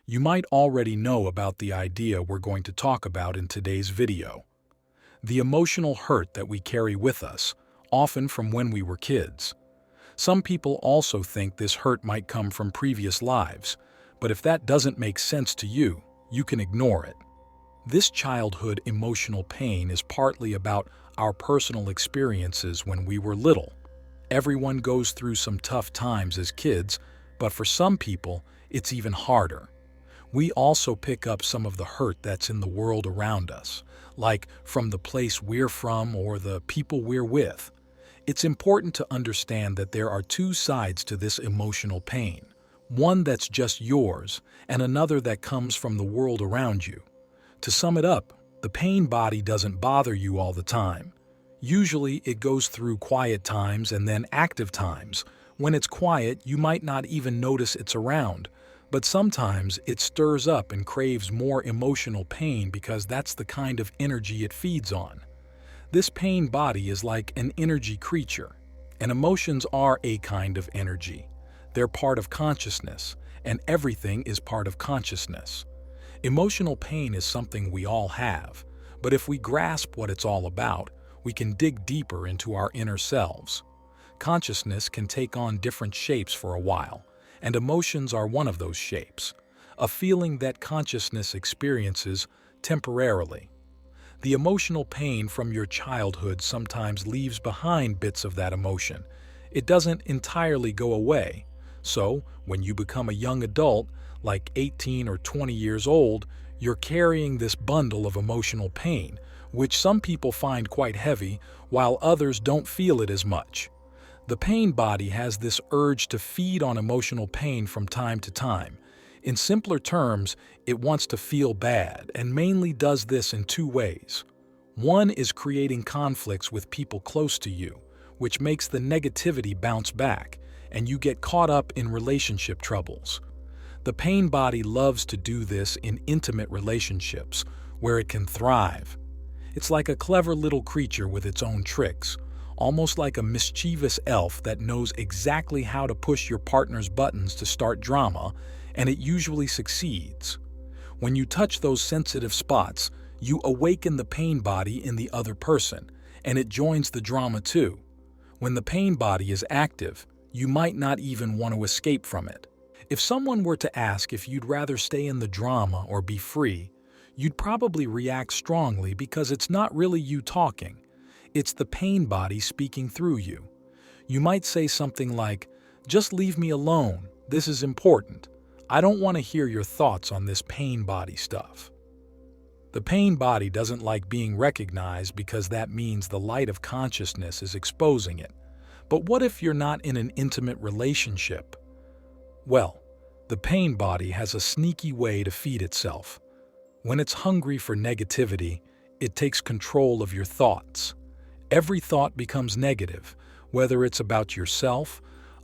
You might already know about the idea we're going to talk about in today's video. The emotional hurt that we carry with us, often from when we were kids. Some people also think this hurt might come from previous lives, but if that doesn't make sense to you, you can ignore it. This childhood emotional pain is partly about our personal experiences when we were little. Everyone goes through some tough times as kids, but for some people, it's even harder. We also pick up some of the hurt that's in the world around us, like from the place we're from or the people we're with. It's important to understand that there are two sides to this emotional pain. One that's just yours, and another that comes from the world around you. To sum it up, the pain body doesn't bother you all the time. Usually it goes through quiet times and then active times. When it's quiet, you might not even notice it's around. But sometimes it stirs up and craves more emotional pain because that's the kind of energy it feeds on. This pain body is like an energy creature, and emotions are a kind of energy. They're part of consciousness, and everything is part of consciousness. Emotional pain is something we all have, but if we grasp what it's all about, we can dig deeper into our inner selves. Consciousness can take on different shapes for a while, and emotions are one of those shapes, a feeling that consciousness experiences temporarily. The emotional pain from your childhood sometimes leaves behind bits of that emotion. It doesn't entirely go away. So, when you become a young adult, like 18 or 20 years old, you're carrying this bundle of emotional pain, which some people find quite heavy, while others don't feel it as much. The pain body has this urge to feed on emotional pain from time to time. In simpler terms, it wants to feel bad and mainly does this in two ways. One is creating conflicts with people close to you, which makes the negativity bounce back, and you get caught up in relationship troubles. The pain body loves to do this in intimate relationships, where it can thrive. It's like a clever little creature with its own tricks, almost like a mischievous elf that knows exactly how to push your partner's buttons to start drama, and it usually succeeds. When you touch those sensitive spots, you awaken the pain body in the other person, and it joins the drama too. When the pain body is active, you might not even want to escape from it. If someone were to ask if you'd rather stay in the drama or be free, you'd probably react strongly because it's not really you talking. It's the pain body speaking through you. You might say something like, "Just leave me alone, this is important. I don't want to hear your thoughts on this pain body stuff." The pain body doesn't like being recognized because that means the light of consciousness is exposing it. But what if you're not in an intimate relationship? Well, the pain body has a sneaky way to feed itself. When it's hungry for negativity, it takes control of your thoughts. Every thought becomes negative, whether it's about yourself,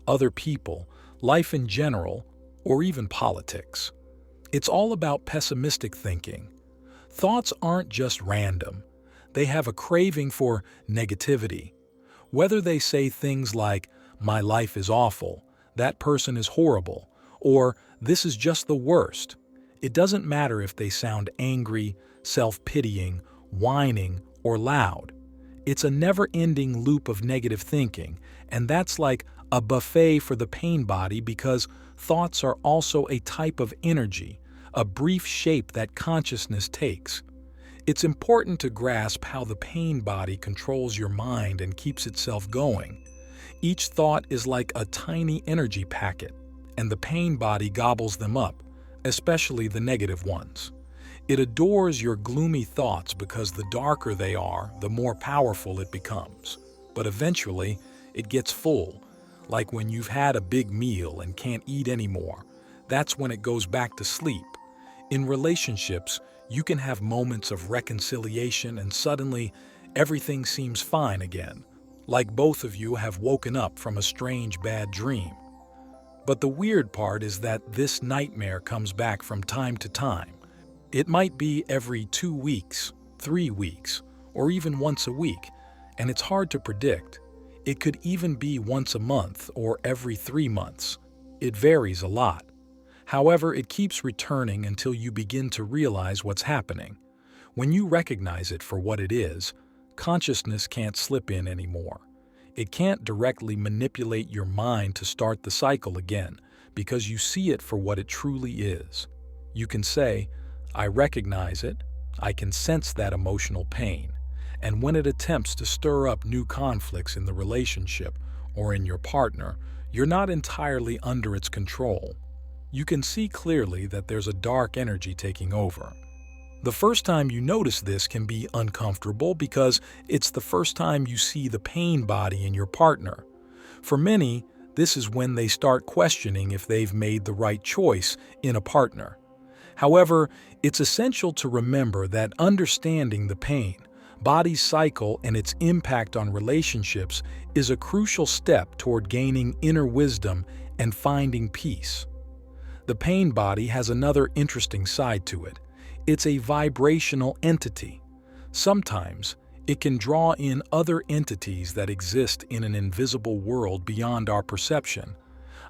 other people, life in general, or even politics. It's all about pessimistic thinking. Thoughts aren't just random. They have a craving for negativity. Whether they say things like, "My life is awful," "That person is horrible," or "This is just the worst," it doesn't matter if they sound angry, self-pitying, whining, or loud. It's a never-ending loop of negative thinking, and that's like a buffet for the pain body because thoughts are also a type of energy, a brief shape that consciousness takes. It's important to grasp how the pain body controls your mind and keeps itself going. Each thought is like a tiny energy packet, and the pain body gobbles them up, especially the negative ones. It adores your gloomy thoughts because the darker they are, the more powerful it becomes. But eventually, it gets full, like when you've had a big meal and can't eat anymore. That's when it goes back to sleep. In relationships, you can have moments of reconciliation and suddenly everything seems fine again, like both of you have woken up from a strange bad dream. But the weird part is that this nightmare comes back from time to time. It might be every 2 weeks, 3 weeks, or even once a week, and it's hard to predict. It could even be once a month or every 3 months. It varies a lot. However, it keeps returning until you begin to realize what's happening. When you recognize it for what it is, consciousness can't slip in anymore. It can't directly manipulate your mind to start the cycle again, because you see it for what it truly is. You can say, "I recognize it, I can sense that emotional pain," and when it attempts to stir up new conflicts in the relationship or in your partner, you're not entirely under its control. You can see clearly that there's a dark energy taking over. The first time you notice this can be uncomfortable because it's the first time you see the pain body in your partner. For many, this is when they start questioning if they've made the right choice in a partner. However, it's essential to remember that understanding the pain, body's cycle, and its impact on relationships is a crucial step toward gaining inner wisdom and finding peace. The pain body has another interesting side to it. It's a vibrational entity. Sometimes, it can draw in other entities that exist in an invisible world beyond our perception.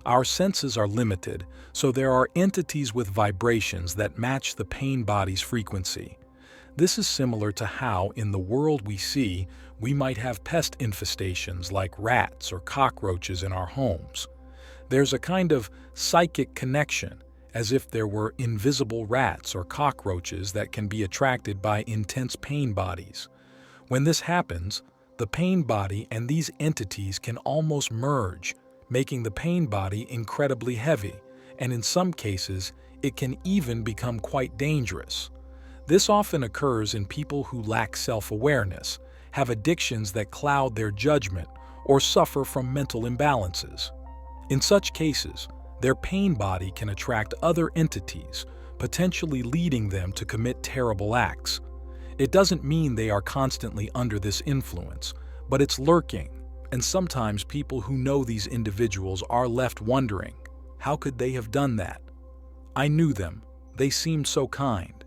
Our senses are limited, so there are entities with vibrations that match the pain body's frequency. This is similar to how, in the world we see, we might have pest infestations like rats or cockroaches in our homes. There's a kind of psychic connection, as if there were invisible rats or cockroaches that can be attracted by intense pain bodies. When this happens, the pain body and these entities can almost merge, making the pain body incredibly heavy, and in some cases, it can even become quite dangerous. This often occurs in people who lack self-awareness, have addictions that cloud their judgment, or suffer from mental imbalances. In such cases, their pain body can attract other entities, potentially leading them to commit terrible acts. It doesn't mean they are constantly under this influence, but it's lurking, and sometimes people who know these individuals are left wondering, how could they have done that? I knew them, they seemed so kind.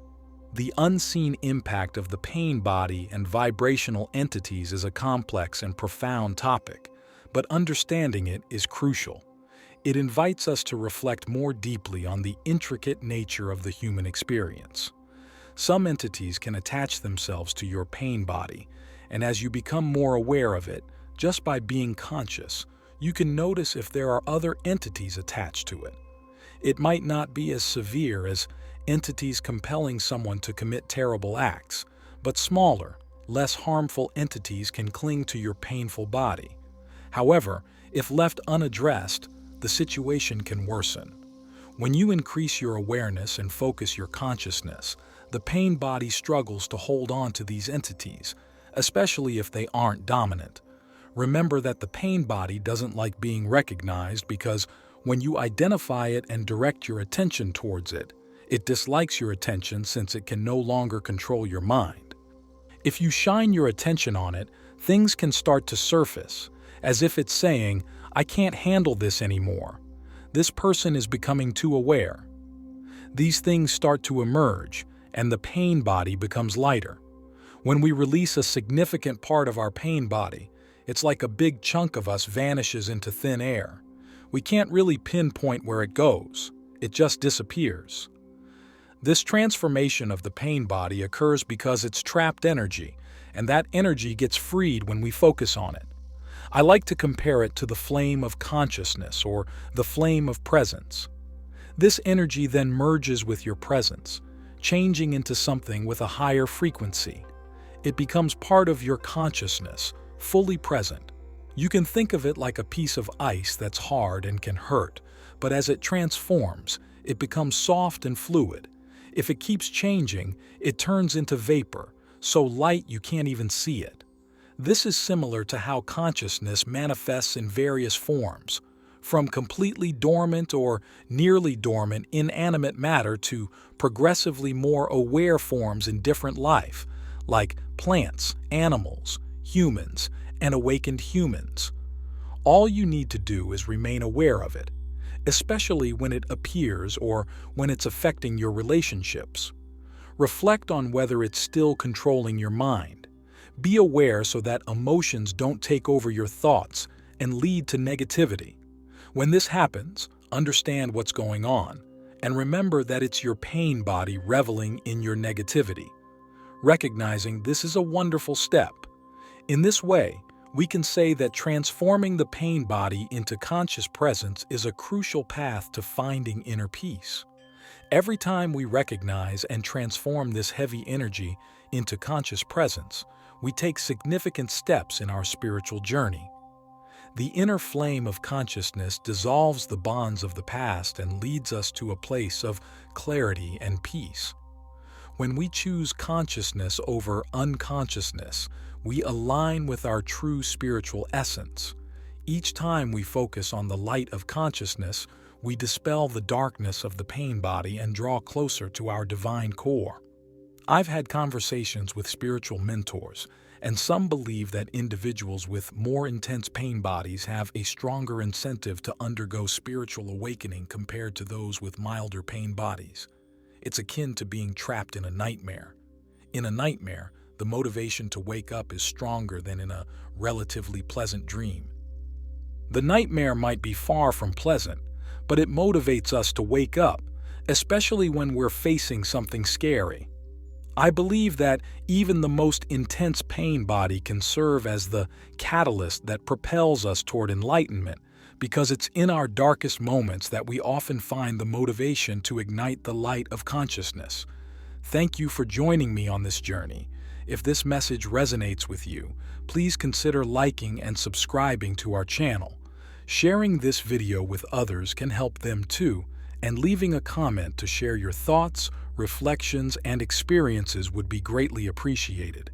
The unseen impact of the pain body and vibrational entities is a complex and profound topic, but understanding it is crucial. It invites us to reflect more deeply on the intricate nature of the human experience. Some entities can attach themselves to your pain body, and as you become more aware of it, just by being conscious, you can notice if there are other entities attached to it. It might not be as severe as entities compelling someone to commit terrible acts, but smaller, less harmful entities can cling to your painful body. However, if left unaddressed, the situation can worsen. When you increase your awareness and focus your consciousness, the pain body struggles to hold on to these entities, especially if they aren't dominant. Remember that the pain body doesn't like being recognized because when you identify it and direct your attention towards it, it dislikes your attention since it can no longer control your mind. If you shine your attention on it, things can start to surface, as if it's saying, "I can't handle this anymore. This person is becoming too aware." These things start to emerge, and the pain body becomes lighter. When we release a significant part of our pain body, it's like a big chunk of us vanishes into thin air. We can't really pinpoint where it goes. It just disappears. This transformation of the pain body occurs because it's trapped energy, and that energy gets freed when we focus on it. I like to compare it to the flame of consciousness or the flame of presence. This energy then merges with your presence, changing into something with a higher frequency. It becomes part of your consciousness, fully present. You can think of it like a piece of ice that's hard and can hurt, but as it transforms, it becomes soft and fluid. If it keeps changing, it turns into vapor, so light you can't even see it. This is similar to how consciousness manifests in various forms, from completely dormant or nearly dormant inanimate matter to progressively more aware forms in different life, like plants, animals, humans, and awakened humans. All you need to do is remain aware of it, especially when it appears or when it's affecting your relationships. Reflect on whether it's still controlling your mind. Be aware so that emotions don't take over your thoughts and lead to negativity. When this happens, understand what's going on and remember that it's your pain body reveling in your negativity. Recognizing this is a wonderful step. In this way, we can say that transforming the pain body into conscious presence is a crucial path to finding inner peace. Every time we recognize and transform this heavy energy into conscious presence, we take significant steps in our spiritual journey. The inner flame of consciousness dissolves the bonds of the past and leads us to a place of clarity and peace. When we choose consciousness over unconsciousness, we align with our true spiritual essence. Each time we focus on the light of consciousness, we dispel the darkness of the pain body and draw closer to our divine core. I've had conversations with spiritual mentors, and some believe that individuals with more intense pain bodies have a stronger incentive to undergo spiritual awakening compared to those with milder pain bodies. It's akin to being trapped in a nightmare. In a nightmare, the motivation to wake up is stronger than in a relatively pleasant dream. The nightmare might be far from pleasant, but it motivates us to wake up, especially when we're facing something scary. I believe that even the most intense pain body can serve as the catalyst that propels us toward enlightenment, because it's in our darkest moments that we often find the motivation to ignite the light of consciousness. Thank you for joining me on this journey. If this message resonates with you, please consider liking and subscribing to our channel. Sharing this video with others can help them too, and leaving a comment to share your thoughts, reflections, and experiences would be greatly appreciated.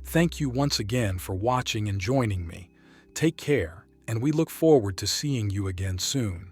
Thank you once again for watching and joining me. Take care, and we look forward to seeing you again soon.